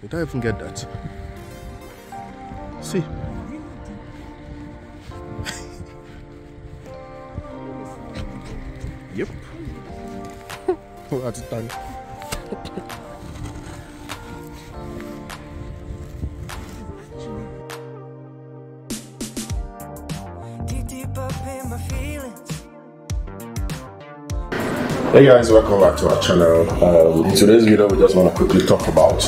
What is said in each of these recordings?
Did I even get that? See. Yep. That's it done. Hey guys, welcome back to our channel. In today's video, we just want to quickly talk about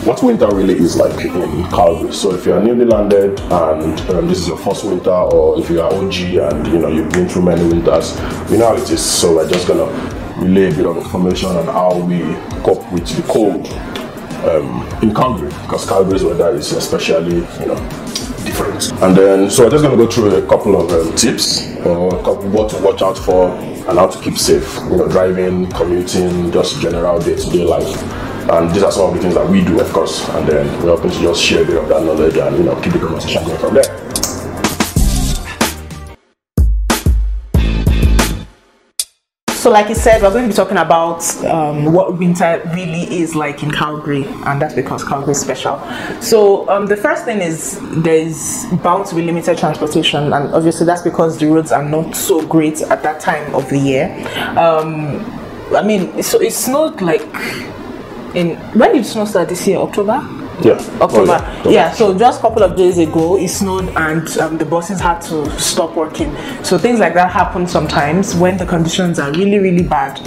what winter really is like in Calgary. So if you're newly landed and this is your first winter, or if you are OG and you've been through many winters, you know how it is. So we're just gonna relay a bit of information on how we cope with the cold in Calgary, because Calgary's weather is especially different. And then so we're just gonna go through a couple of tips or what to watch out for and how to keep safe, driving, commuting, just general day-to-day life. And these are some of the things that we do, of course, and then we're hoping to just share a bit of that knowledge and keep the conversation going from there. So like you said, we're going to be talking about what winter really is like in Calgary, and that's because Calgary is special. So the first thing is there's bound to be limited transportation, and obviously that's because the roads are not so great at that time of the year. I mean, so it snowed like when did snow start this year? October? Yeah. October. Yeah, so just a couple of days ago it snowed and the buses had to stop working. So things like that happen sometimes when the conditions are really, really bad.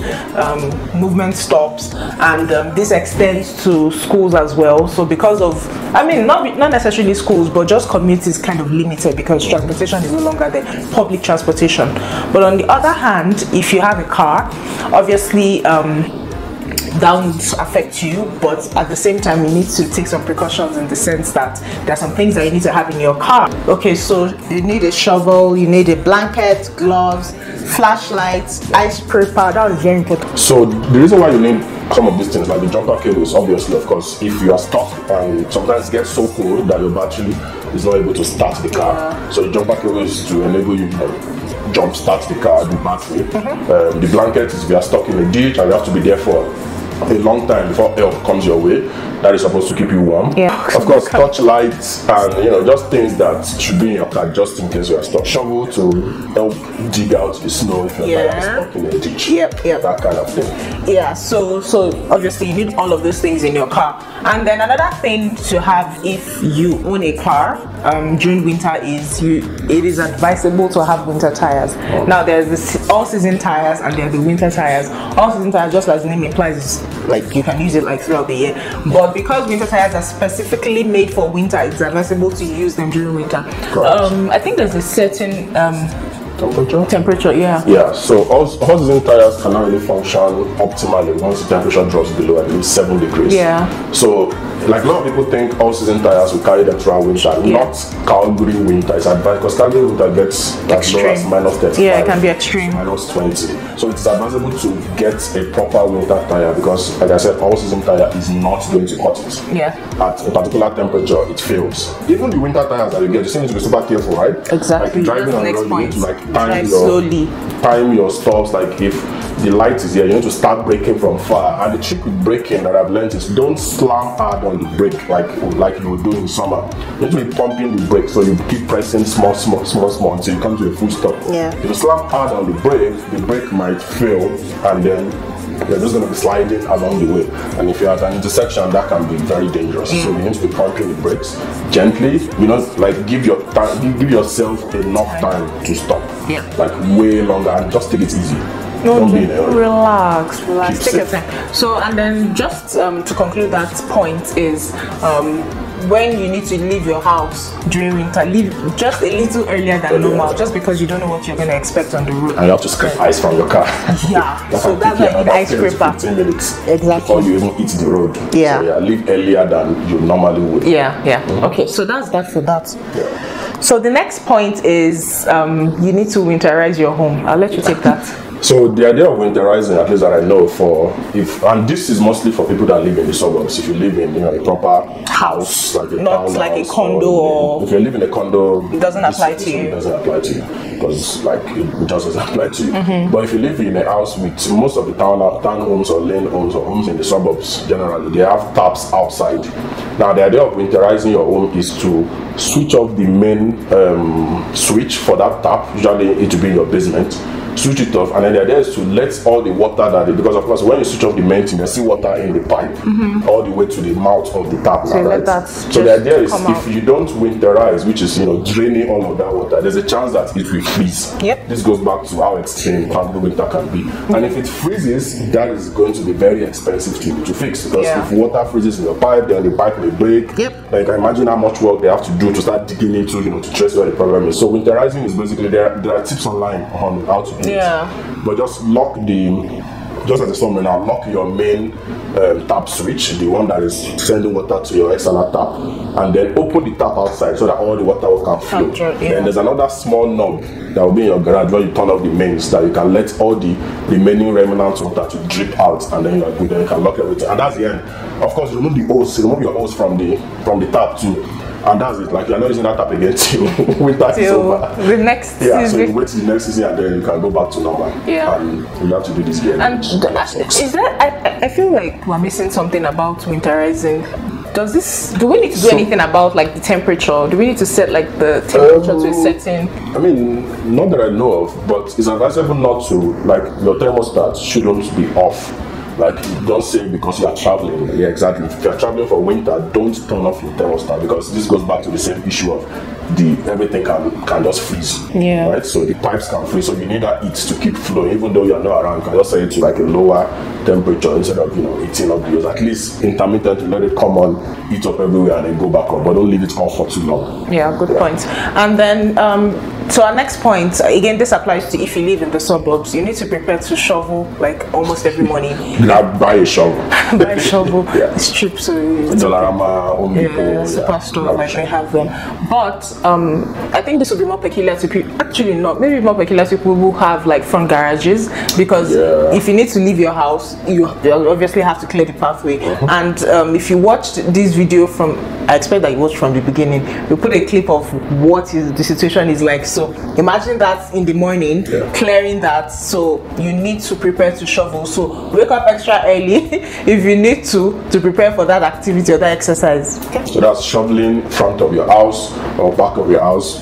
Movement stops, and this extends to schools as well. So because of, not necessarily schools, but just commute is kind of limited because transportation is no longer there, public transportation. But on the other hand, if you have a car, obviously that won't affect you, but at the same time you need to take some precautions in the sense that there are some things that you need to have in your car. Okay, so you need a shovel, you need a blanket, gloves, flashlights, ice scraper. That is very important. So the reason why you need some of these things, like the jumper cables, obviously, of course, if you are stuck and sometimes it gets so cold that your battery is not able to start the car. Yeah. So the jumper cable is to enable you to jump start the car, the battery. The blanket is if you are stuck in a ditch and you have to be there for a long time before help comes your way. That is supposed to keep you warm. Yeah. Of course, touch lights and just things that should be in your car just in case you are stuck. Shovel to help dig out the snow if you're stuck in a ditch. Yep. That kind of thing. Yeah. So obviously you need all of those things in your car. And then another thing to have if you own a car during winter is it is advisable to have winter tires. Now there's the all-season tires and there are the winter tires. All-season tires, just as the name implies, is like you can use it like throughout the year. But because winter tires are specifically made for winter, it's advisable to use them during winter. I think there's a certain temperature, yeah. So all-season tires cannot really function optimally once the temperature drops below at least 7 degrees. Yeah. So like a lot of people think all-season tires will carry them throughout winter. Not Calgary winter. It's advised because Calgary winter gets as low as minus 35. Yeah, it can be extreme. Minus 20. So it's advisable to get a proper winter tire because, like I said, all-season tire is not going to cut it. Yeah. At a particular temperature, it fails. Even the winter tires that you get, you need to be super careful, right? Exactly. Like driving on the road, you need to time your stops. Like if the light is here, you need to start braking from far. And the trick with braking that I've learned is don't slam hard on the brake like you would do in summer. You need to be pumping the brake, so you keep pressing small until you come to a full stop. Yeah. If you slam hard on the brake might fail, and then you're just going to be sliding along the way. And if you're at an intersection, that can be very dangerous. So you need to be pumping the brakes gently. Like give yourself enough time to stop. Yeah. Like way longer, and just take it easy. Relax, take your time. So, and then just to conclude that point is when you need to leave your house during winter, leave just a little earlier than normal, just because you don't know what you're going to expect on the road. And you have to scrape ice from your car. Yeah, so that's why you need ice scraper. 15 minutes before you even hit the road. Yeah. So leave earlier than you normally would. Yeah. Okay, so that's that for that. Yeah. So the next point is you need to winterize your home. I'll let you take that. So the idea of winterizing, at least that I know, and this is mostly for people that live in the suburbs. If you live in a proper house, like a not like a condo, or if you live in a condo, it doesn't apply to you. It doesn't apply to you because it just doesn't apply to you. But if you live in a house with most of the town homes or lane homes or homes in the suburbs, generally they have taps outside. Now, the idea of winterizing your home is to switch off the main switch for that tap. Usually it will be in your basement. Switch it off, and then the idea is to let all the water that because of course when you switch off the main thing, there's still water in the pipe all the way to the mouth of the tap. So, right? So the idea is if you don't winterize, which is draining all of that water, there's a chance that it will freeze. Yep. This goes back to how extreme Calgary winter can be. And if it freezes, that is going to be very expensive to fix, because if water freezes in your pipe, then the pipe will break. Yep. Like, I imagine how much work they have to do to start digging into, to trace where the problem is. So winterizing is basically there are tips online on how to do it. But just just as a summary now, lock your main tap switch, the one that is sending water to your external tap, and then open the tap outside so that all the water can flow. Then there's another small knob that will be in your garage where you turn off the mains, that you can let all the remaining remnant water to drip out, and then you are good. Then you can lock everything, and that's the end. Of course, remove the hose, remove your hose from the tap too. And that's it. Like, you're not using that tap again till winter is over. The next season. So you wait till the next season, and then you can go back to normal. And you have to do this again. And is that? I feel like we're missing something about winterizing. Do we need to do anything about like the temperature? Do we need to set like the temperature to a setting? I mean, not that I know of, but it's advisable not to, like, your thermostat shouldn't be off. Like, don't say because you are traveling. Yeah, exactly. If you are traveling for winter, don't turn off your thermostat, because this goes back to the same issue of everything can just freeze. Yeah. Right? So the pipes can freeze. So you need that heat to keep flowing, even though you are not around. You can just set it to like a lower temperature instead of heating up the hose. At least intermittently let it come on, heat up everywhere, and then go back up. But don't leave it on for too long. Yeah, good point. And then so our next point, again, this applies to if you live in the suburbs. You need to prepare to shovel like almost every morning. Buy a shovel. Buy a shovel. It's cheap, so Dollarama, Home Depot, Superstore, like they have them. But I think this would be more peculiar to people. Actually, not. Maybe more peculiar to people who have like front garages, because if you need to leave your house, you obviously have to clear the pathway. And if you watched this video from, I expect that you watched from the beginning. We put a clip of what the situation is like. So imagine that in the morning, clearing that. So you need to prepare to shovel. So wake up extra early if you need to prepare for that activity or that exercise. So that's shoveling front of your house or back of your house,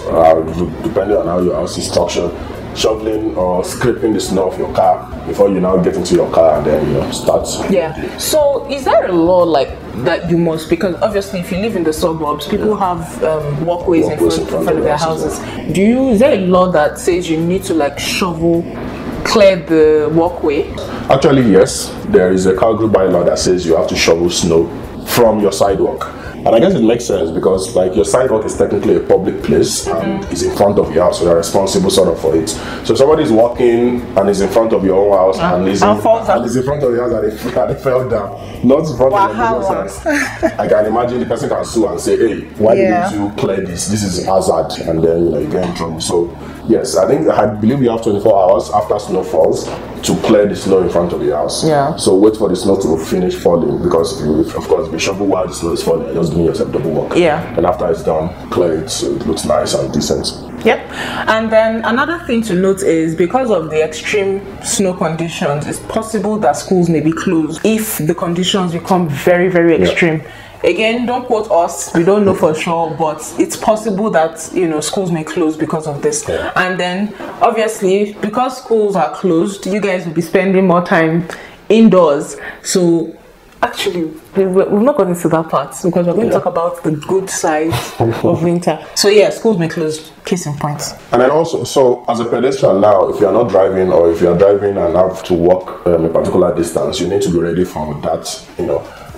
depending on how your house is structured. Shoveling or scraping the snow off your car before you now get into your car and then start. Yeah. So is there a law like that you must, because obviously if you live in the suburbs, people have walkways in front of their houses. Is there a law that says you need to like clear the walkway? Actually, yes. There is a Calgary bylaw that says you have to shovel snow from your sidewalk. And I guess it makes sense, because like your sidewalk is technically a public place and is in front of your house, so you're responsible sort of for it. So if somebody is walking and is in front of your own house and is in front of your house and they fell down, not in front of your house, I can imagine the person can sue and say, hey, why didn't you clear this? This is hazard, and then you get in trouble. So yes, I believe you have 24 hours after snow falls to clear the snow in front of your house. Yeah. So wait for the snow to finish falling, because if you shovel while the snow is falling, you're just doing yourself double work. Yeah. And after it's done, clear it so it looks nice and decent. Yep. And then another thing to note is, because of the extreme snow conditions, it's possible that schools may be closed if the conditions become very, very extreme. Yeah. Again, don't quote us, we don't know for sure, but it's possible that schools may close because of this. Yeah. And then obviously, because schools are closed, you guys will be spending more time indoors. So actually, we've not gotten to that part, because we're going to talk about the good side of winter. So yeah, schools may close, case in point. And then also, so as a pedestrian now, if you're not driving, or if you're driving and have to walk a particular distance, you need to be ready for that,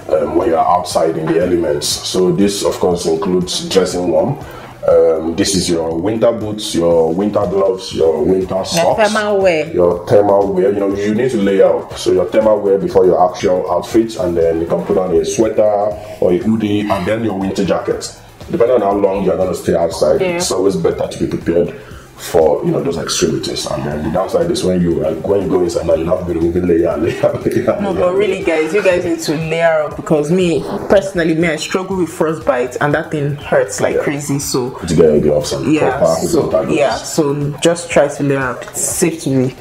when you're outside in the elements. So this of course includes dressing warm. This is your winter boots, your winter gloves, your winter socks, your thermal wear. You need to layer up. So your thermal wear before your actual outfit, and then you can put on a sweater or a hoodie, and then your winter jacket. Depending on how long you're going to stay outside, it's always better to be prepared for those extremities. And then the downside is when you go inside now, you have to be removing layer. No, but really guys, you guys need to layer up, because me personally, I struggle with frostbite, and that thing hurts like crazy. So to get a gloves and so just try to layer up. It's safe to be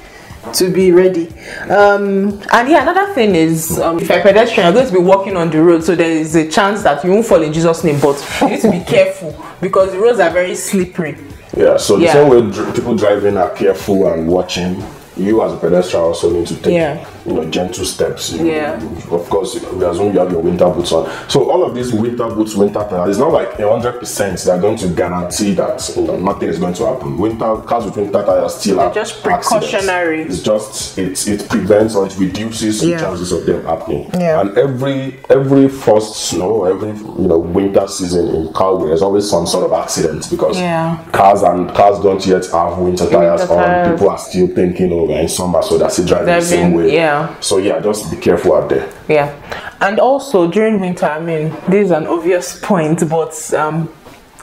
to be ready. And yeah, another thing is, if you're a pedestrian, you're going to be walking on the road, so there is a chance that you won't fall in Jesus' name, but you need to be careful because the roads are very slippery. Yeah, so the same way people driving are careful and watching, you as a pedestrian also need to take gentle steps. Of course, we assume you have your winter boots on. So all of these winter boots, winter tires, it's not like 100% they're going to guarantee that nothing is going to happen. Cars with winter tires still are just precautionary. Accidents. It's just it prevents or it reduces the chances of them happening. And every first snow, every winter season in Calgary, there's always some sort of accident because cars don't yet have winter tires on. People are still thinking in summer, so that's it driving the same way. So just be careful out there. And also during winter, I mean, this is an obvious point, but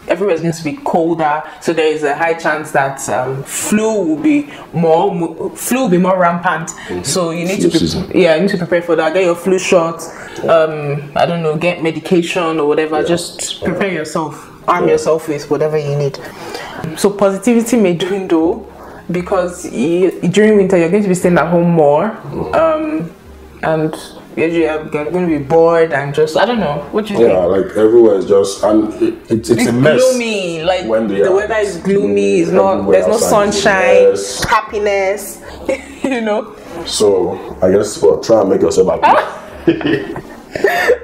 everywhere's going to be colder, so there is a high chance that flu will be more rampant. So you need to prepare for that. Get your flu shot. I don't know, get medication or whatever. Just prepare yourself. Arm yourself with whatever you need. So positivity may dwindle, because during winter you're going to be staying at home more, and you're going to be bored and just, I don't know, what do you think? Like everywhere is just, and it's a mess. Gloomy, like when the weather is gloomy, there's no sunshine, happiness, So I guess try and make yourself happy.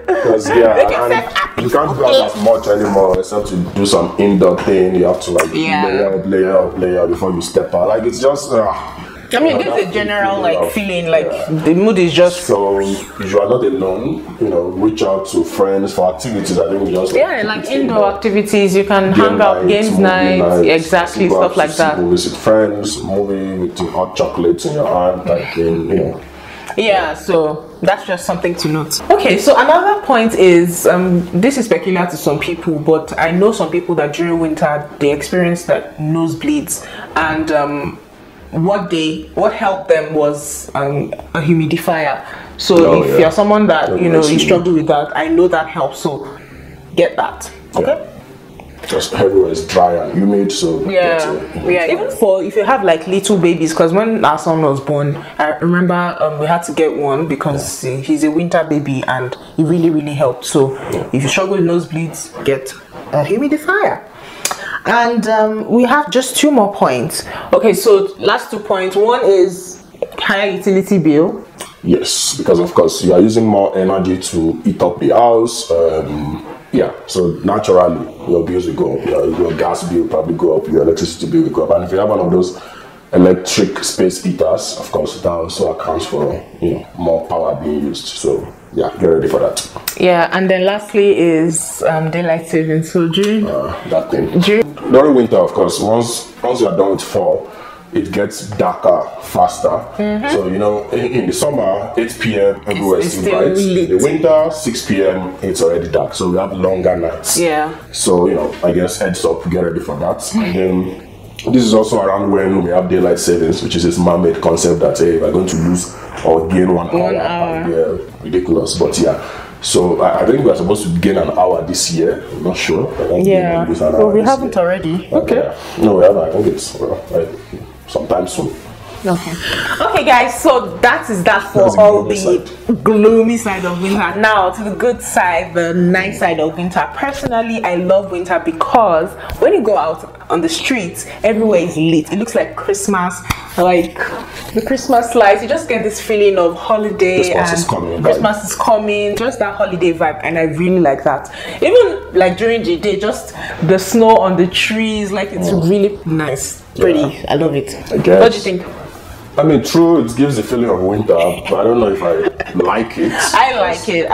Because you can't go out as much anymore except to do some indoor thing. You have to layer up before you step out. Like it's just I mean, this is a general feeling, like the mood is just. So if you are not alone, reach out to friends for activities. I think we just like indoor activities. You can hang out, games night, exactly, stuff like that. Visit friends, movie with hot chocolates in your hand, so that's just something to note. Okay, so another point is, this is peculiar to some people, but I know some people that during winter they experience that nosebleeds, and what helped them was a humidifier. So if you're someone that you struggle with that, I know that helps. So get that. Okay. Just everywhere is dry and humid, so even for if you have like little babies, because when our son was born, I remember we had to get one because he's a winter baby and it really helped. So if you struggle with nosebleeds, get a humidifier. And we have just 2 more points. Okay, so last 2 points. One is higher utility bill. Yes, because of course you are using more energy to heat up the house. So naturally your bills will go up. Your gas bill will probably go up, your electricity bill will go up. And if you have one of those electric space heaters, of course that also accounts for more power being used. So get ready for that. And then lastly is daylight savings. So during that thing during winter, of course, once you are done with fall, it gets darker faster. So in the summer 8 p.m. everywhere is still bright. In the winter 6 p.m. it's already dark, so we have longer nights. So I guess heads up, get ready for that. And then this is also around when we have daylight savings, which is this man-made concept that if we're going to lose or gain 1 hour. Ridiculous, but so I think we're supposed to gain an hour this year. I'm not sure. Well, we haven't already. Okay. No, we haven't. I think it's sometime soon. Okay guys, so that is that for all the gloomy side of winter. Now to the good side, the nice side of winter. Personally, I love winter because when you go out on the streets, everywhere is lit. It looks like Christmas, like the Christmas lights. You just get this feeling of holiday, Christmas is coming, just that holiday vibe, and I really like that. Even like during the day, just the snow on the trees, like it's really nice, pretty. I love it. What do you think? I mean, true, it gives the feeling of winter, but I don't know if I like it. I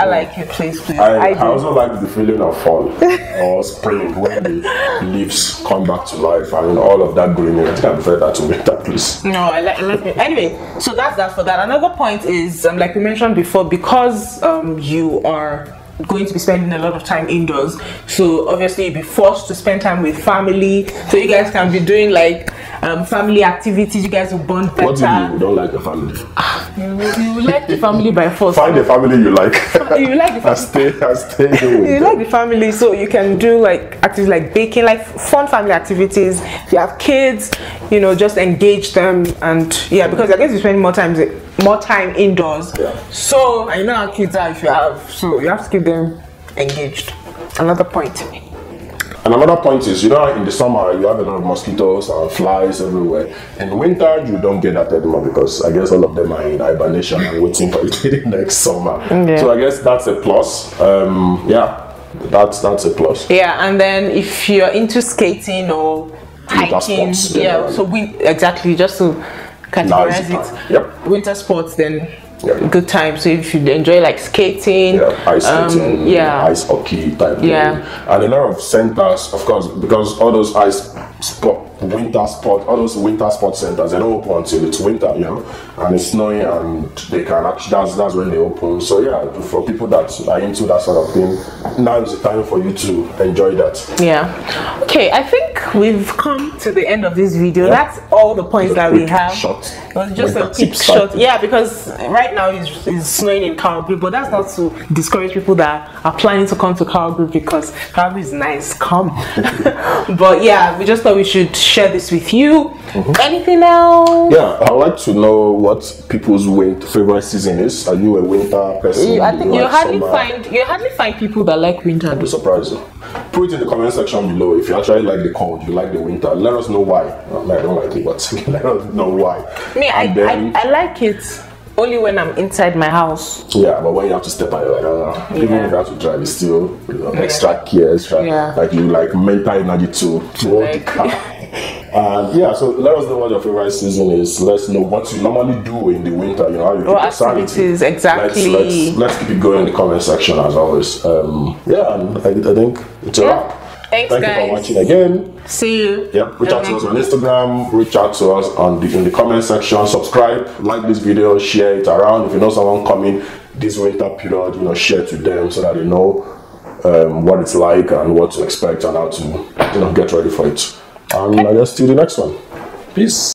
like it, please. I also like the feeling of fall or spring when the leaves come back to life and all of that greenery. I think I prefer that to winter, please. No, I like it. Anyway, so that's that for that. Another point is, like we mentioned before, because you are going to be spending a lot of time indoors, so obviously you'll be forced to spend time with family, so you guys can be doing like family activities. You guys will bond better. What do you don't like your family? You like the family by force. Find the family you like. You like the family. I stay with You like the family, so you can do like activities like baking, like fun family activities. If you have kids, you know, just engage them, and yeah, because I guess you spend more time indoors. Yeah. So I know how kids are if you have, so you have to keep them engaged. Another point. And another point is, you know, in the summer you have a lot of mosquitoes and flies everywhere. In winter you don't get that anymore because I guess all of them are in hibernation and waiting for the next summer. Yeah. So I guess that's a plus. Yeah, that's a plus. Yeah, and then if you're into skating or hiking, sports, yeah, so exactly, just to categorize it. Yep. Winter sports, then Yeah. good time. So if you enjoy like skating, ice skating, ice hockey type thing. And a lot of centers, of course, because all those winter sport centers, they don't open until it's winter, you know, and it's snowing, and they can actually, that's when they open. So yeah, for people that are into that sort of thing, now is the time for you to enjoy that. Yeah. Okay, I think we've come to the end of this video. That's all the points that we have. It was just a quick shot. Yeah, because right now it's snowing in Calgary, but that's not to discourage people that are planning to come to Calgary, because Calgary is nice. Come. But yeah, we just thought we should share this with you. Anything else? Yeah, I'd like to know what people's favorite season is. Are you a winter person? I think you hardly find people that like winter. I'd be surprised. Put it in the comment section below if you actually like the cold, you like the winter. Let us know why. I don't like it, but let us know why. Me, I like it only when I'm inside my house. Yeah, but when you have to step out, you're like, even if you have to drive, it's still extra care, like you like mental energy to hold the car. And yeah, so let us know what your favorite season is. Let's know what you normally do in the winter. You know, how you keep activities, exactly. Let's keep it going in the comment section as always. Yeah, and I think it's a wrap. Thank you for watching again. See you. Yep. Reach out to us on Instagram. Reach out to us in the comment section. Subscribe, like this video, share it around. If you know someone coming this winter period, you know, share it to them so that they know what it's like and what to expect and how to, you know, get ready for it. And I guess till the next one. Peace.